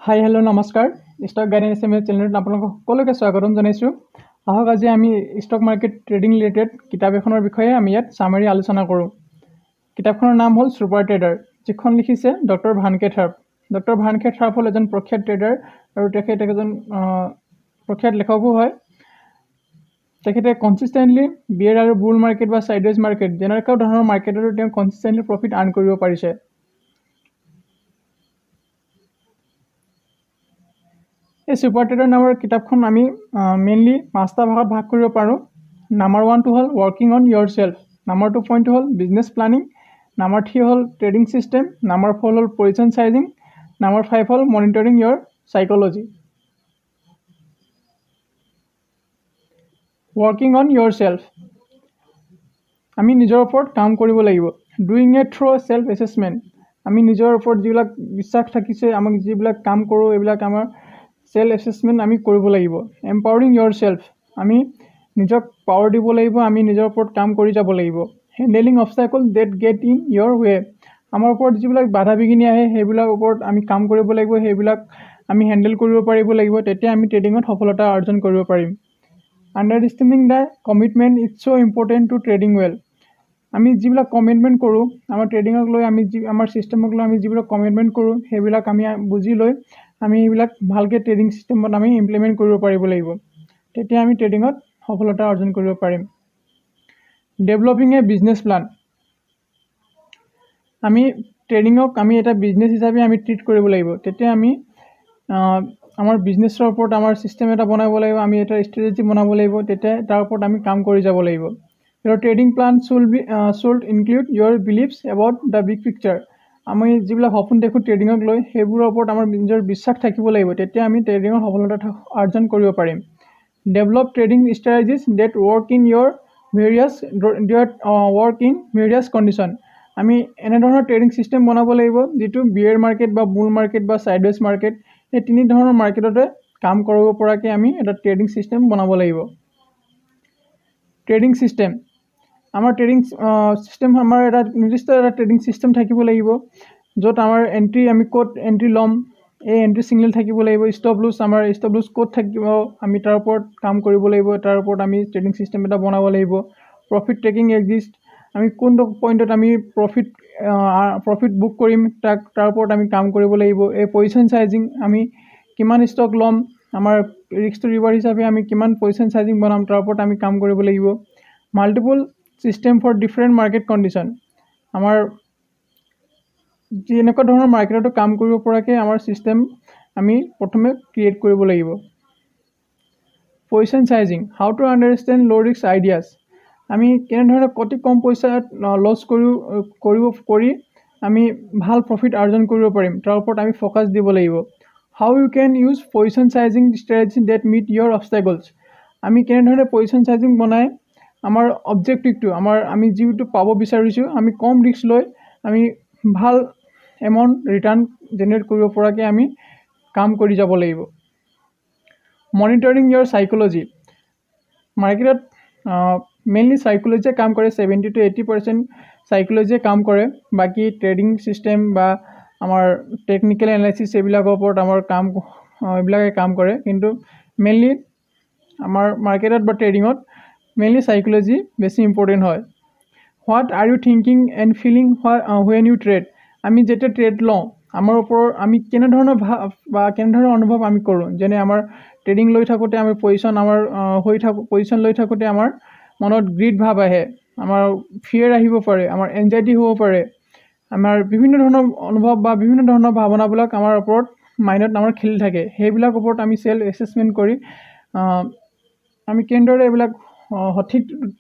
Hi hello' নমস্কাৰ stock guidance SMS চেনেলত আপোনালোকক সকলোকে স্বাগতম জনাইছোঁ। আহক আজি আমি ষ্টক মাৰ্কেট ট্ৰেডিং ৰিলেটেড কিতাপ এখনৰ বিষয়ে আমি ইয়াত সামাৰী আলোচনা কৰোঁ। কিতাপখনৰ নাম হ'ল ছুপাৰ ট্ৰেডাৰ, যিখন লিখিছে ডক্টৰ ভানকে থাৰ্প। ডক্টৰ ভানকে থাৰ্প হ'ল এজন প্ৰখ্যাত ট্ৰেডাৰ আৰু তেখেত এজন প্ৰখ্যাত লেখকো হয়। তেখেতে কনচিষ্টেণ্টলি বিয়েৰ আৰু বুল মাৰ্কেট বা চাইডৱেজ মাৰ্কেট যেনেকুৱা ধৰণৰ মাৰ্কেটতো তেওঁ কনচিষ্টেণ্টলি প্ৰফিট আৰ্ণ কৰিব পাৰিছে। এই ছুপাৰ ট্ৰেডাৰ নামৰ কিতাপখন আমি মেইনলি 5টা ভাগত ভাগ কৰিব পাৰোঁ। নাম্বাৰ 1টো হ'ল working on your self, number 2 পইণ্টটো হ'ল বিজনেছ প্লানিং, নাম্বাৰ 3 হ'ল ট্ৰেডিং ছিষ্টেম, নাম্বাৰ 4 হ'ল পজিশ্যন চাইজিং, নাম্বাৰ 5 হ'ল monitoring your psychology. Working on your self, আমি নিজৰ ওপৰত কাম কৰিব লাগিব। Doing a through self assessment, আমি নিজৰ ওপৰত যিবিলাক বিশ্বাস থাকিছে, আমাক যিবিলাক কাম কৰোঁ এইবিলাক আমাৰ চেল্ফ এছেছমেণ্ট আমি কৰিব লাগিব। এম্পাৱাৰিং ইয়ৰ চেল্ফ, আমি নিজক পাৱাৰ দিব লাগিব, আমি নিজৰ ওপৰত কাম কৰি যাব লাগিব। Handling obstacle that get in your way, আমাৰ ওপৰত যিবিলাক বাধা বিঘিনি আহে সেইবিলাক ওপৰত আমি কাম কৰিব লাগিব, সেইবিলাক আমি হেণ্ডেল কৰিব পাৰিব লাগিব, তেতিয়া আমি ট্ৰেডিঙত সফলতা অৰ্জন কৰিব পাৰিম। Understanding the commitment it's so' important to trading well, আমি যিবিলাক কমিটমেণ্ট কৰোঁ আমাৰ ট্ৰেডিঙক লৈ, আমি আমাৰ ছিষ্টেমক লৈ আমি যিবিলাক কমিটমেণ্ট কৰোঁ সেইবিলাক আমি বুজি লৈ আমি এইবিলাক ভালকৈ ট্ৰেডিং ছিষ্টেমত আমি ইমপ্লিমেণ্ট কৰিব পাৰিব লাগিব, তেতিয়া আমি ট্ৰেডিঙত সফলতা অৰ্জন কৰিব পাৰিম। ডেভেলপিং এ বিজনেছ প্লান, আমি ট্ৰেডিঙক আমি এটা বিজনেছ হিচাপে আমি ট্ৰিট কৰিব লাগিব, তেতিয়া আমি আমাৰ বিজনেছৰ ওপৰত আমাৰ ছিষ্টেম এটা বনাব লাগিব, আমি এটা ষ্ট্ৰেটেজি বনাব লাগিব, তেতিয়া তাৰ ওপৰত আমি কাম কৰি যাব লাগিব। Your trading plan should include your beliefs about the big picture, আমি যিবিলাক সপোন দেখোঁ ট্ৰেডিঙক লৈ সেইবোৰৰ ওপৰত আমাৰ নিজৰ বিশ্বাস থাকিব লাগিব, তেতিয়া আমি ট্ৰেডিঙত সফলতা অৰ্জন কৰিব পাৰিম। Develop trading strategies that work in various condition, আমি এনেধৰণৰ ট্ৰেডিং ছিষ্টেম বনাব লাগিব যিটো বিয়েৰ মাৰ্কেট বা বুল মাৰ্কেট বা চাইডৱেজ মাৰ্কেট এই তিনি ধৰণৰ মাৰ্কেটতে কাম কৰিব পৰাকৈ আমি এটা ট্ৰেডিং ছিষ্টেম বনাব লাগিব। ট্ৰেডিং ছিষ্টেম, আমাৰ ট্ৰেডিং ছিষ্টেম আমাৰ এটা নিৰ্দিষ্ট এটা ট্ৰেডিং ছিষ্টেম থাকিব লাগিব, য'ত আমাৰ এণ্ট্ৰি আমি ক'ত এণ্ট্ৰি ল'ম, এই এণ্ট্ৰি ছিগনেল থাকিব লাগিব। ষ্টপ লুজ, আমাৰ ষ্টপ লুজ ক'ত থাকিব আমি তাৰ ওপৰত কাম কৰিব লাগিব, তাৰ ওপৰত আমি ট্ৰেডিং ছিষ্টেম এটা বনাব লাগিব। প্ৰফিট ট্ৰেকিং এক্সিষ্ট, আমি কোনটো পইণ্টত আমি প্ৰফিট বুক কৰিম তাৰ ওপৰত আমি কাম কৰিব লাগিব। এই পজিশ্যন চাইজিং, আমি কিমান ষ্টক ল'ম, আমাৰ ৰিস্ক টু ৰিৱাৰ্ড হিচাপে আমি কিমান পজিশ্যন চাইজিং বনাম তাৰ ওপৰত আমি কাম কৰিব লাগিব। Multiple system for different market condition, আমাৰ যি এনেকুৱা ধৰণৰ মাৰ্কেটতো কাম কৰিব পৰাকৈ আমাৰ ছিষ্টেম আমি প্ৰথমে ক্ৰিয়েট কৰিব লাগিব। Position sizing, how to understand ল' ৰিস্ক আইডিয়াছ, আমি কেনেধৰণে অতি কম পইচাত লছ কৰি আমি ভাল প্ৰফিট অৰ্জন কৰিব পাৰিম তাৰ ওপৰত আমি ফ'কাছ দিব লাগিব। How you can use position sizing strategy that meet your obstacles, আমি কেনেধৰণে পজিশ্যন চাইজিং বনাই আমাৰ অবজেক্টিভটো, আমি যিটো পাব বিচাৰিছোঁ আমি কম ৰিস্ক লৈ আমি ভাল এমাউণ্ট ৰিটাৰ্ণ জেনেৰেট কৰিব পৰাকৈ আমি কাম কৰি যাব লাগিব। মনিটৰিং ইয়ৰ চাইক'লজি, মাৰ্কেটত মেইনলি চাইক'লজিয়ে কাম কৰে, 70 to 80% চাইক'লজিয়ে কাম কৰে, বাকী ট্ৰেডিং ছিষ্টেম বা আমাৰ টেকনিকেল এনালাইচিছ এইবিলাকৰ ওপৰত আমাৰ এইবিলাকে কাম কৰে, কিন্তু মেইনলি আমাৰ মাৰ্কেটত বা ট্ৰেডিঙত মেইনলি চাইক'লজি বেছি ইম্পৰ্টেণ্ট হয়। What are you thinking and feeling when you trade, আমি যেতিয়া ট্ৰেড লওঁ আমাৰ ওপৰত আমি কেনেধৰণৰ ভাৱ বা কেনেধৰণৰ অনুভৱ আমি কৰোঁ, যেনে আমাৰ ট্ৰেডিং লৈ থাকোঁতে আমি পজিশ্যন লৈ থাকোঁতে আমাৰ মনত গ্ৰীড ভাৱ আহে, আমাৰ ফিয়াৰ আহিব পাৰে, আমাৰ এনজাইটি হ'ব পাৰে, আমাৰ বিভিন্ন ধৰণৰ অনুভৱ বা বিভিন্ন ধৰণৰ ভাৱনাবিলাক আমাৰ ওপৰত মাইণ্ডত আমাৰ খেলি থাকে, সেইবিলাক ওপৰত আমি চেল্ফ এছেছমেণ্ট কৰি আমি কেনেদৰে এইবিলাক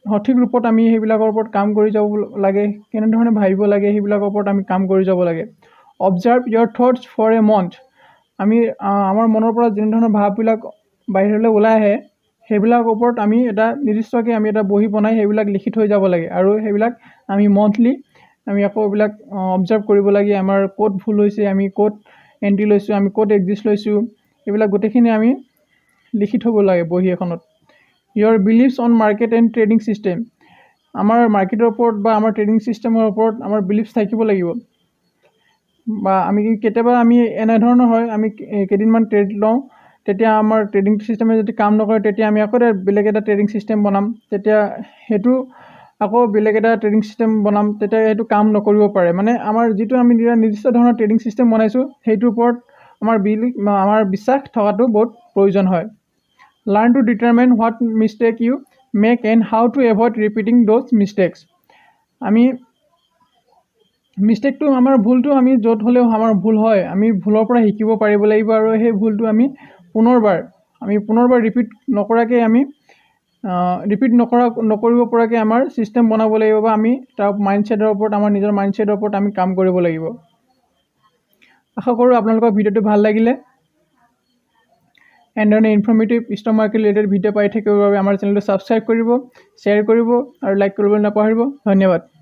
সঠিক ৰূপত আমি সেইবিলাকৰ ওপৰত কাম কৰি যাব লাগে, কেনেধৰণে ভাবিব লাগে সেইবিলাকৰ ওপৰত আমি কাম কৰি যাব লাগে। Observe your thoughts for a month, আমি আমাৰ মনৰ পৰা যেনেধৰণৰ ভাৱবিলাক বাহিৰলৈ ওলাই আহে সেইবিলাকৰ ওপৰত আমি এটা নিৰ্দিষ্টকৈ আমি এটা বহি বনাই সেইবিলাক লিখি থৈ যাব লাগে, আৰু সেইবিলাক আমি মন্থলি আমি আকৌ এইবিলাক অবজাৰ্ভ কৰিব লাগে, আমাৰ ক'ত ভুল হৈছে, আমি ক'ত এণ্ট্ৰি লৈছোঁ, আমি ক'ত এক্সিট লৈছোঁ, এইবিলাক গোটেইখিনি আমি লিখি থ'ব লাগে বহি এখনত। Your beliefs on market and trading system, আমাৰ মাৰ্কেটৰ ওপৰত বা আমাৰ ট্ৰেডিং ছিষ্টেমৰ ওপৰত আমাৰ বিলিভছ থাকিব লাগিব। বা আমি কেতিয়াবা আমি এনেধৰণৰ হয় আমি কেইদিনমান ট্ৰেড লওঁ তেতিয়া আমাৰ ট্ৰেডিং চিষ্টেমে যদি কাম নকৰে তেতিয়া আমি আকৌ বেলেগ এটা ট্ৰেডিং চিষ্টেম বনাম তেতিয়া সেইটো আকৌ বেলেগ এটা ট্ৰেডিং চিষ্টেম বনাম তেতিয়া সেইটো কাম নকৰিব পাৰে মানে আমাৰ যিটো আমি নিৰ্দিষ্ট ধৰণৰ ট্ৰেডিং চিষ্টেম বনাইছোঁ সেইটোৰ ওপৰত আমাৰ বিশ্বাস থকাটো বহুত প্ৰয়োজন হয় learn to determine what mistake you make and how to avoid repeating those mistakes আমি মিষ্টেকটো আমাৰ ভুলটো আমি য'ত হ'লেও আমাৰ ভুল হয় আমি ভুলৰ পৰা শিকিব পাৰিব লাগিব আৰু সেই ভুলটো আমি পুনৰবাৰ ৰিপিট নকৰাকৈ আমি নকৰিব পৰাকৈ আমাৰ ছিষ্টেম বনাব লাগিব বা আমি তাৰ মাইণ্ডছেটৰ ওপৰত আমাৰ নিজৰ মাইণ্ডছেটৰ ওপৰত আমি কাম কৰিব লাগিব আশা কৰোঁ আপোনালোকৰ ভিডিঅ'টো ভাল লাগিলে এনেধৰণে informative stock market related video' পাই থাকিবৰ বাবে আমাৰ চেনেলটো ছাবস্ক্ৰাইব কৰিব শ্বেয়াৰ কৰিব আৰু লাইক কৰিবলৈ নাপাহৰিব ধন্যবাদ